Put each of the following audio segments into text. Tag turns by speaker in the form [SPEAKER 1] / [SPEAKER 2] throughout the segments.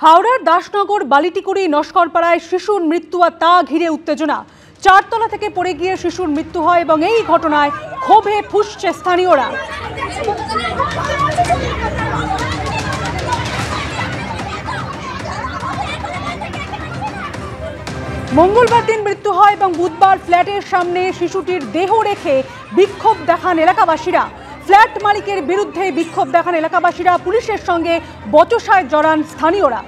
[SPEAKER 1] হাওড়ার দাসনগর বালিটিকুড়ি নস্করপাড়ায় শিশুর মৃত্যু আর তা ঘিরে উত্তেজনা। চারতলা থেকে পড়ে গিয়ে শিশুর মৃত্যু হয় এবং এই ঘটনায় ক্ষোভে ফুঁসছে স্থানীয়রা। মঙ্গলবার দিন মৃত্যু হয় এবং বুধবার ফ্ল্যাটের সামনে শিশুটির দেহ রেখে বিক্ষোভ দেখান এলাকাবাসীরা। ফ্ল্যাট মালিকের বিরুদ্ধে বিক্ষোভ দেখান এলাকাবাসীরা, পুলিশের সঙ্গে বচসায় জড়ান স্থানীয়রা।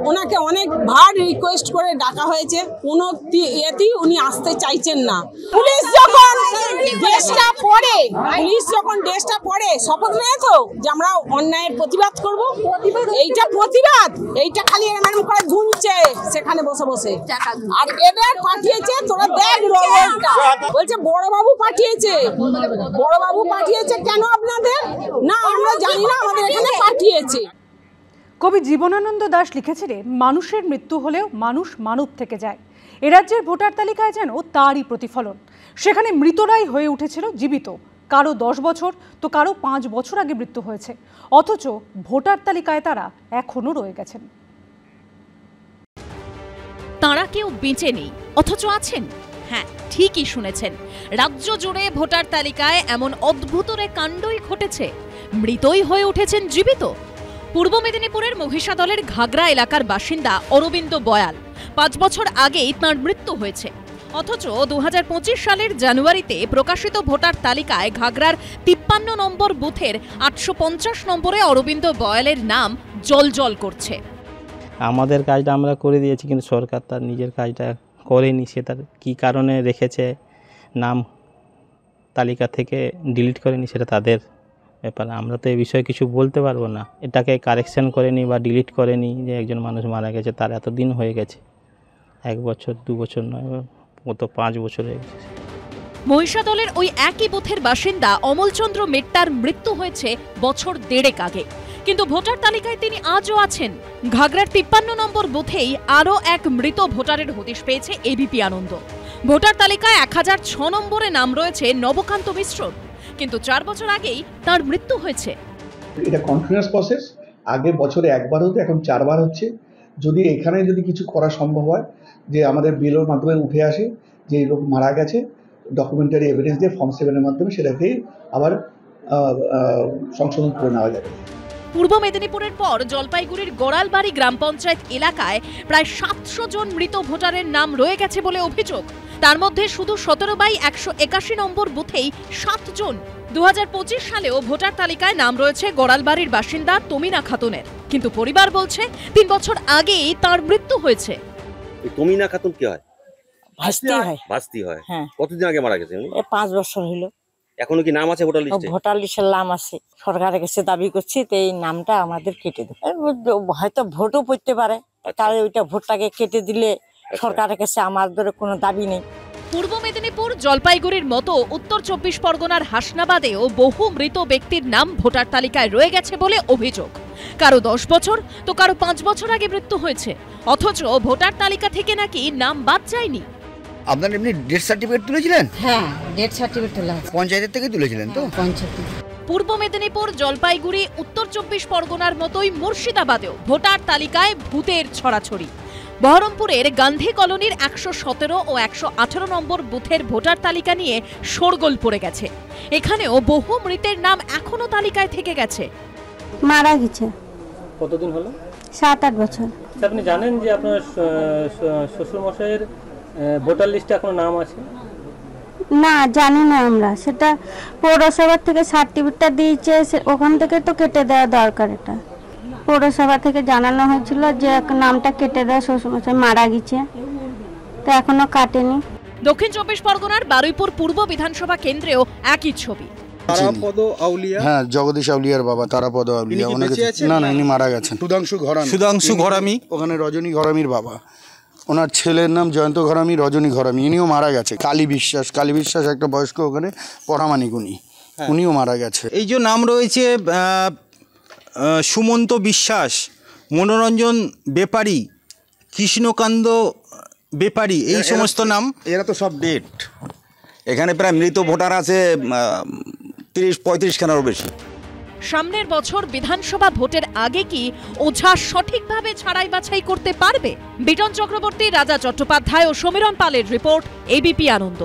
[SPEAKER 2] ওনাকে অনেকবার রিকোয়েস্ট করে ডাকা হয়েছে, কোনো এতেই উনি আসতে চাইছেন না। পুলিশ যখন দেশটা পড়ে শপথ নিয়েছো যে আমরা অন্যায়ের প্রতিবাদ করব, এইটা প্রতিবাদ, এইটা খালি এরকম করে ঘুমছে সেখানে বসে বসে। আর এদের পাঠিয়েছে, তোরা দেখ রোলটা বলছে বড়বাবু পাঠিয়েছে। বড়বাবু পাঠিয়েছে কেন আপনাদের? না আমরা জানি না, আমাদের এখানে পাঠিয়েছে।
[SPEAKER 1] কবি জীবনানন্দ দাশ লিখেছিলেন, মানুষের মৃত্যু হলেও মানুষ মানব থেকে যায়। এ রাজ্যের ভোটার তালিকায় যেন তারই প্রতিফলন। সেখানে মৃতরাই হয়ে উঠেছিল জীবিত। কারো 10 বছর তো কারো 5 বছর আগে মৃত্যু হয়েছে, অথচ ভোটার তালিকায় তারা এখনো রয়ে গেছেন।
[SPEAKER 3] তাঁরা কেউ বেঁচে নেই, অথচ আছেন। হ্যাঁ, ঠিকই শুনেছেন, রাজ্য জুড়ে ভোটার তালিকায় এমন অদ্ভুত কাণ্ডই ঘটেছে। মৃতই হয়ে উঠেছেন জীবিত। পূর্ব মেদিনীপুরের মহিষাদলের ঘাগড়া এলাকার বাসিন্দা অরবিন্দ বয়াল। 5 বছর আগেই তাঁর মৃত্যু হয়েছে, অথচ 2025 সালের জানুয়ারিতে প্রকাশিত ভোটার তালিকায় ঘাগড়ার 53 নম্বর বুথের 850 নম্বরে অরবিন্দ বয়ালের নাম জলজল করছে।
[SPEAKER 4] আমাদের কাজটা আমরা করে দিয়েছি, কিন্তু সরকার তার নিজের কাজটা করেনি। সে তার কী কারণে রেখেছে নাম তালিকা থেকে ডিলিট করেনি, সেটা তাদের ব্যাপার। আমরা তো এই বিষয়ে কিছু বলতে পারবো না। এটাকে কারেকশন করেনি বা ডিলিট করেনি যে একজন মানুষ মারা গেছে, তার এত দিন হয়ে গেছে, 1 বছর 2 বছর নয়, ও তো 5 বছর হয়ে গেছে।
[SPEAKER 3] মহিষাদলের ওই একই বুথের বাসিন্দা অমলচন্দ্র মেট্টার মৃত্যু হয়েছে বছর 1.5 আগে, কিন্তু ভোটার তালিকায় তিনি আজও আছেন। ঘাগড়ার 53 নম্বর বুথেই আরও এক মৃত ভোটারের হদিশ পেয়েছে এবিপি আনন্দ। ভোটার তালিকায় 1006 নম্বরে নাম রয়েছে নবকান্ত মিশ্রর, কিন্তু 4 বছর আগেই তার মৃত্যু হয়েছে।
[SPEAKER 5] এটা কন্টিনিউয়াস প্রসেস, আগে বছরে 1 বার হতো, এখন 4 বার হচ্ছে। যদি এখানে কিছু করা সম্ভব হয়, যে আমাদের বিলের মাধ্যমে উঠে আসে যে এই লোক মারা গেছে, ডকুমেন্টারি এভিডেন্স দিয়ে ফর্ম 7-এর মাধ্যমে সেটাকেই আবার সংশোধন করে নেওয়া যাবে।
[SPEAKER 3] পূর্ব মেদিনীপুরের পর জলপাইগুড়ির গোড়ালবাড়ি গ্রাম পঞ্চায়েত এলাকায় প্রায় 700 জন মৃত ভোটারের নাম রয়ে গেছে বলে অভিযোগ। তার মধ্যে শুধু 17/181 নম্বর বুথেই 7 জন। 2025 সালেও ভোটার তালিকায় নাম রয়েছে গোড়ালবাড়ির বাসিন্দা তমিনা খাতুনের, কিন্তু পরিবার বলছে 3 বছর আগেই তার মৃত্যু হয়েছে।
[SPEAKER 6] তমিনা খাতুন কি হয়?
[SPEAKER 2] ভাস্তি হয়।
[SPEAKER 6] হ্যাঁ। কতদিন আগে মারা গেছে?
[SPEAKER 2] 5 বছর হলো।
[SPEAKER 6] এখনো কি নাম আছে ভোটার লিস্টে?
[SPEAKER 2] ভোটার লিস্টের নাম আছে, সরকারের কাছে দাবি করছি তো এই নামটা আমাদের কেটে দেয়। হয়তো ভোটও পড়তে পারে, তাহলে ওইটা ভোটটাকে কেটে দিলে সরকারের কাছে আমাদের কোনো দাবি নেই।
[SPEAKER 3] পূর্ব মেদিনীপুর, জলপাইগুড়ির মতো উত্তর 24 পরগনার হাসনাবাদেও বহু মৃত ব্যক্তির নাম ভোটার তালিকায় রয়ে গেছে বলে অভিযোগ। কারো 10 বছর তো কারো 5 বছর আগে মৃত্যু হয়েছে, অথচ ভোটার তালিকা থেকে নাকি নাম বাদ যায়নি।
[SPEAKER 7] আপনার এমনি ডেথ সার্টিফিকেট তুলেছিলেন?
[SPEAKER 8] হ্যাঁ, ডেথ সার্টিফিকেট তোলা
[SPEAKER 7] পঞ্চায়েতের থেকে তুলেছিলেন তো?
[SPEAKER 8] পঞ্চায়েত।
[SPEAKER 3] পূর্ব মেদিনীপুর, জলপাইগুড়ি, উত্তর 24 পরগনার মতোই মুর্শিদাবাদেও ভোটার তালিকায় ভূতের ছড়াছড়ি। বহরমপুরের গান্ধী কলোনির 117 ও 118 নম্বর বুথের ভোটার তালিকা নিয়ে শোরগোল পড়ে গেছে। এখানেও বহু মৃতের নাম এখনো তালিকায় থেকে গেছে।
[SPEAKER 9] মারা গেছে।
[SPEAKER 4] কতদিন হলো?
[SPEAKER 9] 7-8 বছর।
[SPEAKER 4] আপনি জানেন যে আপনার শ্বশুর মশাইয়ের ভোটার লিস্টে এখনো নাম আছে?
[SPEAKER 9] না, জানি না আমরা। সেটা পৌরসভা থেকে সার্টিফিকেটটা দিয়েছে, ওখান থেকে তো কেটে দেওয়া দরকার। এটা পৌরসভা থেকে জানানো হয়েছিল যে নামটা কেটে দেওয়া, শ্বশুরমশাই মারা গেছে, তো এখনো কাটেনি।
[SPEAKER 3] দক্ষিণ 24 পরগনার বারুইপুর পূর্ব বিধানসভা কেন্দ্রেও একই ছবি।
[SPEAKER 10] তারাপদ আউলিয়া,
[SPEAKER 7] হ্যাঁ, জগদীশ আউলিয়ার বাবা তারাপদ আউলিয়া। না, ইনি মারা গেছেন। সুধাংশু ঘরামি, ওখানে রজনী ঘরামির বাবা। ওনার ছেলের নাম জয়ন্ত ঘরামি, রজনী ঘরামি, ইনিও মারা গেছে। কালী বিশ্বাস একটা বয়স্ক ওখানে পরামানিক, উনিও মারা গেছে।
[SPEAKER 10] এই যে নাম রয়েছে সুমন্ত বিশ্বাস, মনোরঞ্জন বেপারী, কৃষ্ণকান্ত বেপারি এই সমস্ত নাম।
[SPEAKER 11] এরা তো সব ডেট। এখানে প্রায় মৃত ভোটার আছে 30-35 খানারও বেশি।
[SPEAKER 3] সামনের বছর বিধানসভা ভোটের আগে কি ওঝা সঠিকভাবে ছাড়াই বাছাই করতে পারবে? বিটন চক্রবর্তী, রাজা চট্টোপাধ্যায় ও সমীরণ পালের রিপোর্ট, এবিপি আনন্দ।